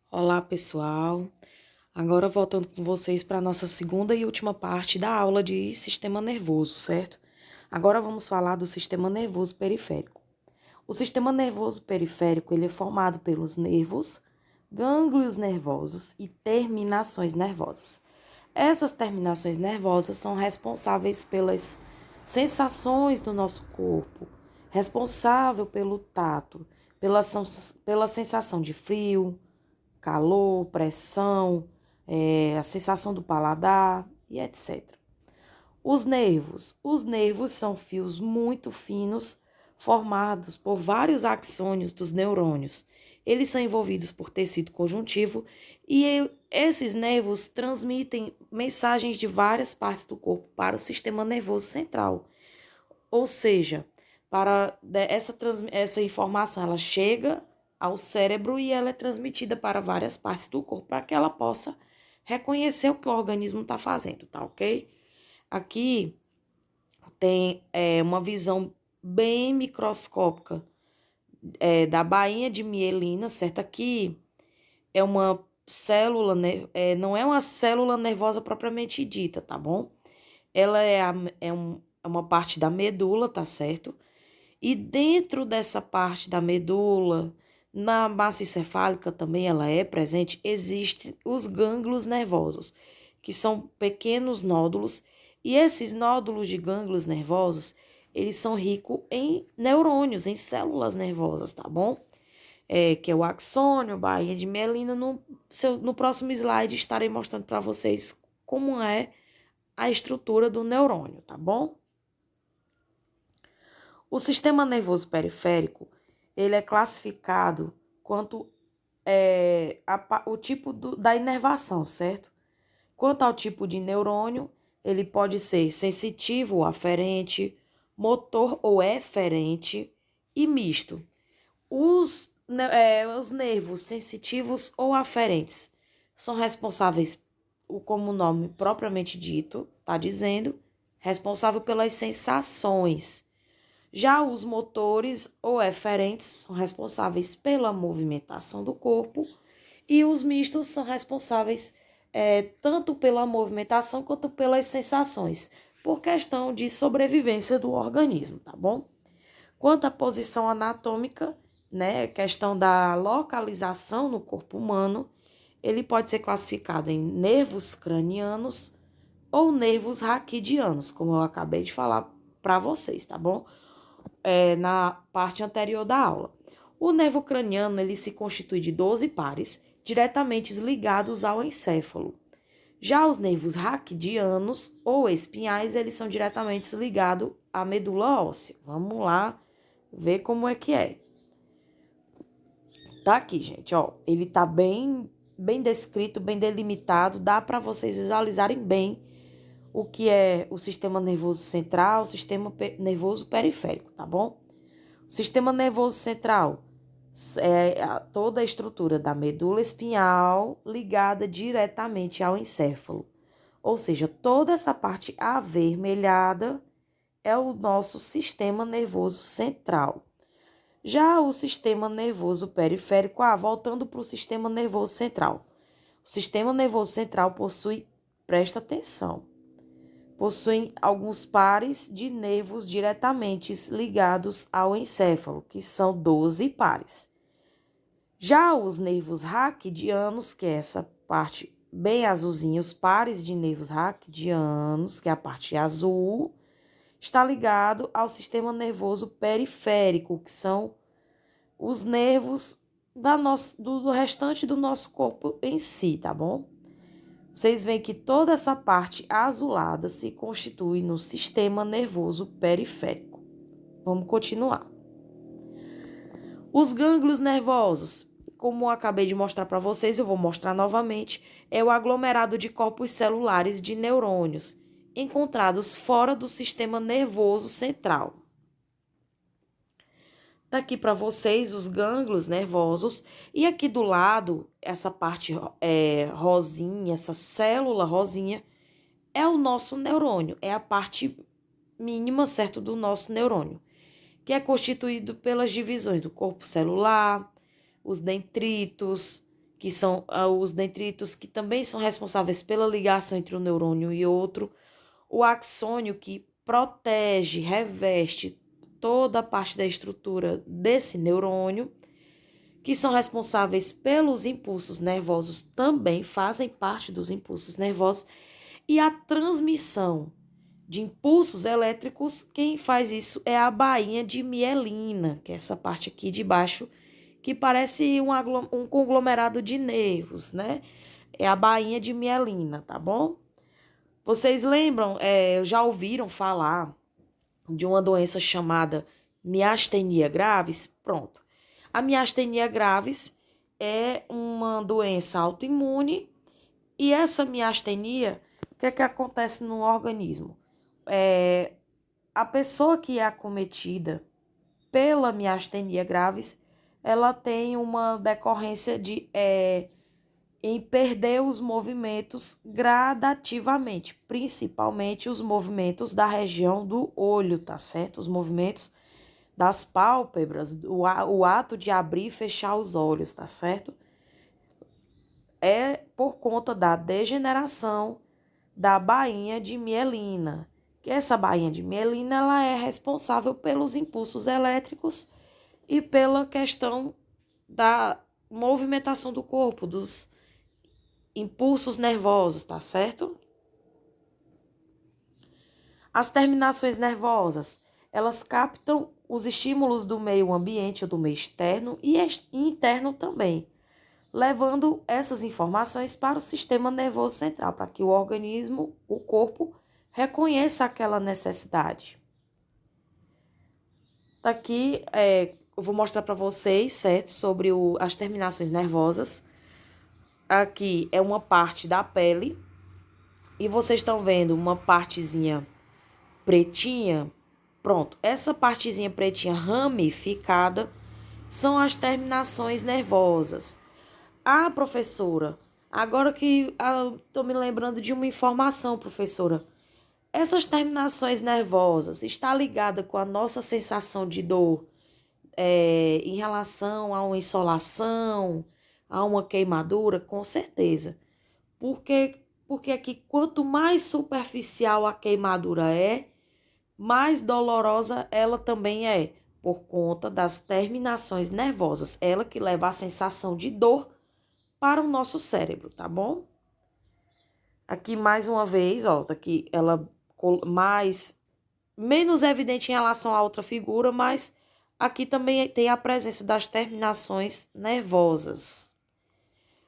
Olá, pessoal. Agora voltando com vocês para a nossa segunda e última parte da aula de sistema nervoso, certo? Agora vamos falar do sistema nervoso periférico. O sistema nervoso periférico ele é formado pelos nervos, gânglios nervosos e terminações nervosas. Essas terminações nervosas são responsáveis pelas sensações do nosso corpo, responsável pelo tato, pela sensação de frio, calor, pressão, a sensação do paladar e etc. Os nervos são fios muito finos formados por vários axônios dos neurônios. Eles são envolvidos por tecido conjuntivo e esses nervos transmitem mensagens de várias partes do corpo para o sistema nervoso central. Ou seja, essa informação ela chega ao cérebro e ela é transmitida para várias partes do corpo para que ela possa reconhecer o que o organismo está fazendo, tá ok? Aqui tem uma visão bem microscópica da bainha de mielina, certo? Aqui é uma célula, não é uma célula nervosa propriamente dita, tá bom? Ela é uma parte da medula, tá certo? E dentro dessa parte da medula, na massa encefálica também ela é presente, existem os gânglios nervosos, que são pequenos nódulos, e esses nódulos de gânglios nervosos, eles são ricos em neurônios, em células nervosas, tá bom? Que é o axônio, bainha de mielina. No próximo slide estarei mostrando para vocês como é a estrutura do neurônio, tá bom? O sistema nervoso periférico, ele é classificado quanto o tipo da inervação, certo? Quanto ao tipo de neurônio, ele pode ser sensitivo ou aferente, motor ou eferente e misto. Os nervos sensitivos ou aferentes são responsáveis, como o nome propriamente dito está dizendo, responsável pelas sensações. Já os motores ou eferentes são responsáveis pela movimentação do corpo e os mistos são responsáveis tanto pela movimentação quanto pelas sensações, por questão de sobrevivência do organismo, tá bom? Quanto à posição anatômica, né, questão da localização no corpo humano, ele pode ser classificado em nervos cranianos ou nervos raquidianos, como eu acabei de falar para vocês, tá bom? Na parte anterior da aula. O nervo craniano ele se constitui de 12 pares diretamente ligados ao encéfalo. Já os nervos raquidianos ou espinhais, eles são diretamente ligados à medula óssea. Vamos lá ver como é que é. Tá aqui, gente, ó. Ele tá bem descrito, bem delimitado, dá para vocês visualizarem bem o que é o sistema nervoso central, o sistema nervoso periférico, tá bom? O sistema nervoso central é toda a estrutura da medula espinhal ligada diretamente ao encéfalo. Ou seja, toda essa parte avermelhada é o nosso sistema nervoso central. Já o sistema nervoso periférico, voltando para o sistema nervoso central. O sistema nervoso central presta atenção, possui alguns pares de nervos diretamente ligados ao encéfalo, que são 12 pares. Já os nervos raquidianos, que é essa parte bem azulzinha, os pares de nervos raquidianos, que é a parte azul, está ligado ao sistema nervoso periférico, que são os nervos do restante do nosso corpo em si, tá bom? Vocês veem que toda essa parte azulada se constitui no sistema nervoso periférico. Vamos continuar. Os gânglios nervosos, como eu acabei de mostrar para vocês, eu vou mostrar novamente, é o aglomerado de corpos celulares de neurônios encontrados fora do sistema nervoso central. Tá aqui para vocês os gânglios nervosos e aqui do lado, essa parte rosinha, essa célula rosinha, é o nosso neurônio, é a parte mínima, certo, do nosso neurônio, que é constituído pelas divisões do corpo celular, os dendritos, que são os dendritos que também são responsáveis pela ligação entre um neurônio e outro, o axônio que protege, reveste toda a parte da estrutura desse neurônio, que são responsáveis pelos impulsos nervosos, também fazem parte dos impulsos nervosos, e a transmissão de impulsos elétricos, quem faz isso é a bainha de mielina, que é essa parte aqui de baixo, que parece um conglomerado de nervos, né? É a bainha de mielina, tá bom? Vocês lembram, já ouviram falar de uma doença chamada miastenia gravis? Pronto. A miastenia gravis é uma doença autoimune e essa miastenia, o que é que acontece no organismo? A pessoa que é acometida pela miastenia gravis, ela tem uma decorrência em perder os movimentos gradativamente, principalmente os movimentos da região do olho, tá certo? Os movimentos das pálpebras, o ato de abrir e fechar os olhos, tá certo? É por conta da degeneração da bainha de mielina, que essa bainha de mielina ela é responsável pelos impulsos elétricos e pela questão da movimentação do corpo, dos impulsos nervosos, tá certo? As terminações nervosas, elas captam os estímulos do meio ambiente ou do meio externo e interno também, levando essas informações para o sistema nervoso central, para que o organismo, o corpo, reconheça aquela necessidade. Aqui eu vou mostrar para vocês, certo, sobre as terminações nervosas. Aqui é uma parte da pele e vocês estão vendo uma partezinha pretinha. Pronto, essa partezinha pretinha ramificada são as terminações nervosas. Ah, professora, agora que estou me lembrando de uma informação, professora. Essas terminações nervosas está ligada com a nossa sensação de dor em relação a uma insolação, a uma queimadura? Com certeza. Porque aqui, quanto mais superficial a queimadura mais dolorosa ela também é, por conta das terminações nervosas. Ela que leva a sensação de dor para o nosso cérebro, tá bom? Aqui mais uma vez, ó, tá aqui ela menos evidente em relação a outra figura, mas aqui também tem a presença das terminações nervosas.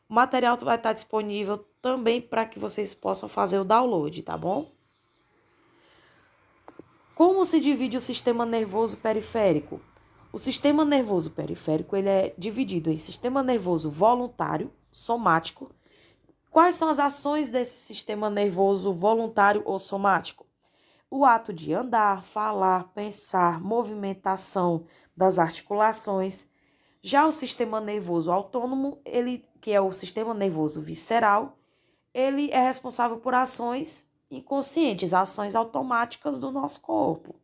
O material vai estar disponível também para que vocês possam fazer o download, tá bom? Como se divide o sistema nervoso periférico? O sistema nervoso periférico ele é dividido em sistema nervoso voluntário, somático. Quais são as ações desse sistema nervoso voluntário ou somático? O ato de andar, falar, pensar, movimentação das articulações. Já o sistema nervoso autônomo, que é o sistema nervoso visceral, ele é responsável por ações inconscientes, ações automáticas do nosso corpo,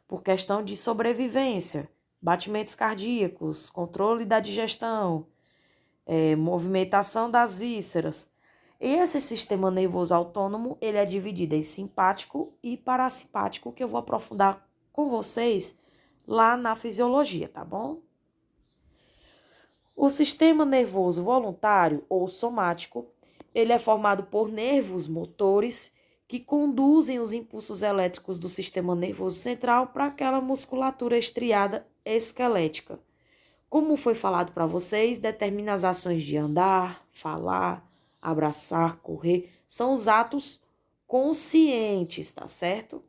por questão de sobrevivência, batimentos cardíacos, controle da digestão, movimentação das vísceras. Esse sistema nervoso autônomo, ele é dividido em simpático e parasimpático, que eu vou aprofundar com vocês lá na fisiologia, tá bom? O sistema nervoso voluntário ou somático, ele é formado por nervos motores que conduzem os impulsos elétricos do sistema nervoso central para aquela musculatura estriada esquelética. Como foi falado para vocês, determina as ações de andar, falar, abraçar, correr, são os atos conscientes, tá certo?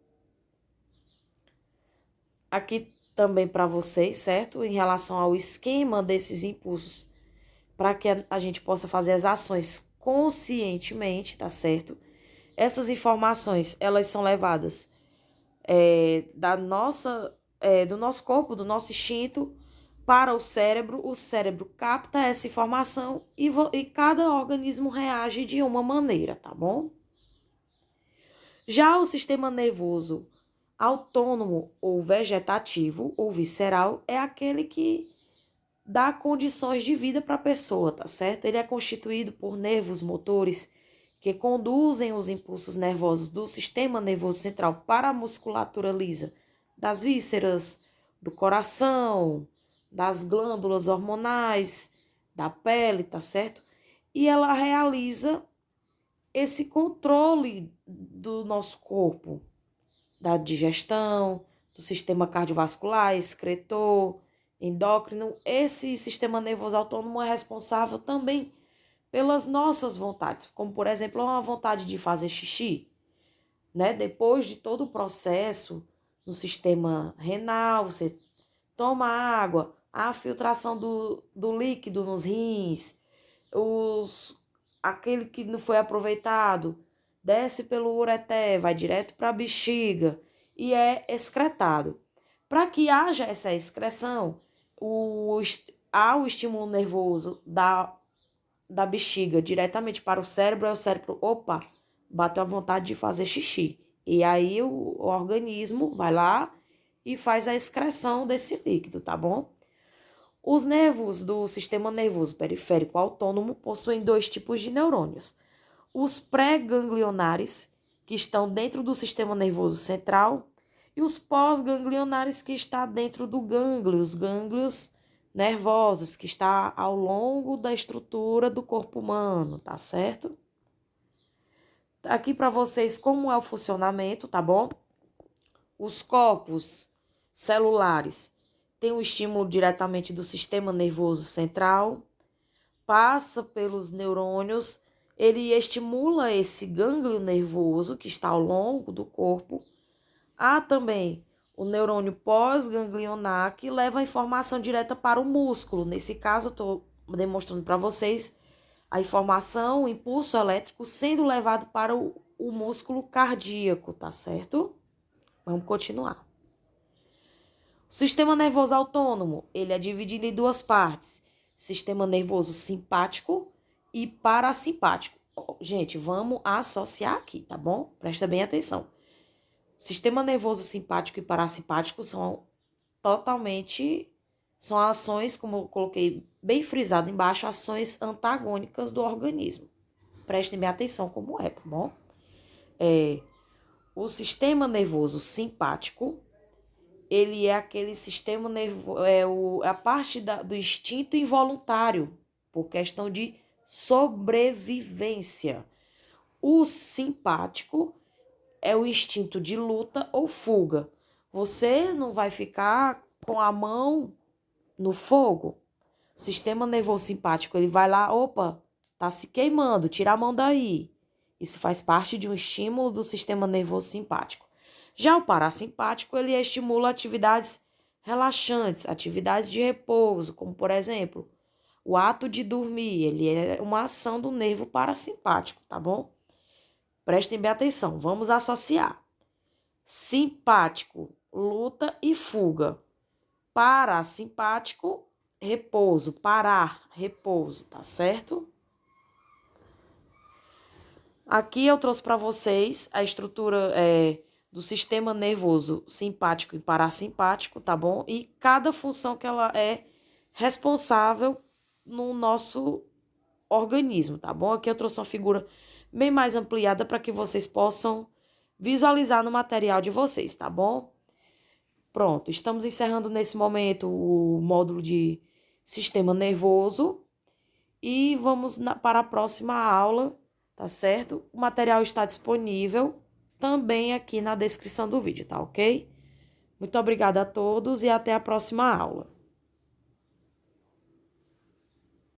Aqui também para vocês, certo? Em relação ao esquema desses impulsos, para que a gente possa fazer as ações conscientemente, tá certo? Essas informações, elas são levadas do nosso corpo, do nosso instinto, para o cérebro capta essa informação e cada organismo reage de uma maneira, tá bom? Já o sistema nervoso autônomo ou vegetativo ou visceral é aquele que dá condições de vida para a pessoa, tá certo? Ele é constituído por nervos motores que conduzem os impulsos nervosos do sistema nervoso central para a musculatura lisa das vísceras, do coração, das glândulas hormonais, da pele, tá certo? E ela realiza esse controle do nosso corpo, da digestão, do sistema cardiovascular, excretor, endócrino. Esse sistema nervoso autônomo é responsável também pelas nossas vontades, como por exemplo, uma vontade de fazer xixi, né? Depois de todo o processo no sistema renal, você toma água, a filtração do líquido nos rins, aquele que não foi aproveitado, desce pelo ureter, vai direto para a bexiga e é excretado. Para que haja essa excreção, há o estímulo nervoso da bexiga diretamente para o cérebro, o cérebro, opa, bateu a vontade de fazer xixi. E aí o organismo vai lá e faz a excreção desse líquido, tá bom? Os nervos do sistema nervoso periférico autônomo possuem dois tipos de neurônios. Os pré-ganglionares, que estão dentro do sistema nervoso central, e os pós-ganglionares, que estão dentro do gânglio, os gânglios nervosos, que está ao longo da estrutura do corpo humano, tá certo? Aqui para vocês como é o funcionamento, tá bom? Os corpos celulares têm o estímulo diretamente do sistema nervoso central, passa pelos neurônios, ele estimula esse gânglio nervoso que está ao longo do corpo. Há também o neurônio pós-ganglionar, que leva a informação direta para o músculo. Nesse caso, eu estou demonstrando para vocês a informação, o impulso elétrico sendo levado para o músculo cardíaco, tá certo? Vamos continuar. O sistema nervoso autônomo, ele é dividido em duas partes. Sistema nervoso simpático e parasimpático. Gente, vamos associar aqui, tá bom? Presta bem atenção. Sistema nervoso simpático e parasimpático são ações, como eu coloquei bem frisado embaixo, ações antagônicas do organismo. Prestem bem atenção como é, tá bom? O sistema nervoso simpático, ele é aquele sistema nervoso, a parte do instinto involuntário, por questão de sobrevivência. O simpático é o instinto de luta ou fuga. Você não vai ficar com a mão no fogo. O sistema nervoso simpático, ele vai lá, opa, tá se queimando, tira a mão daí. Isso faz parte de um estímulo do sistema nervoso simpático. Já o parasimpático, ele estimula atividades relaxantes, atividades de repouso, como por exemplo, o ato de dormir, ele é uma ação do nervo parasimpático, tá bom? Prestem bem atenção, vamos associar. Simpático, luta e fuga. Parasimpático, repouso, parar, repouso, tá certo? Aqui eu trouxe para vocês a estrutura do sistema nervoso simpático e parasimpático, tá bom? E cada função que ela é responsável no nosso organismo, tá bom? Aqui eu trouxe uma figura bem mais ampliada para que vocês possam visualizar no material de vocês, tá bom? Pronto, estamos encerrando nesse momento o módulo de sistema nervoso e vamos para a próxima aula, tá certo? O material está disponível também aqui na descrição do vídeo, tá ok? Muito obrigada a todos e até a próxima aula.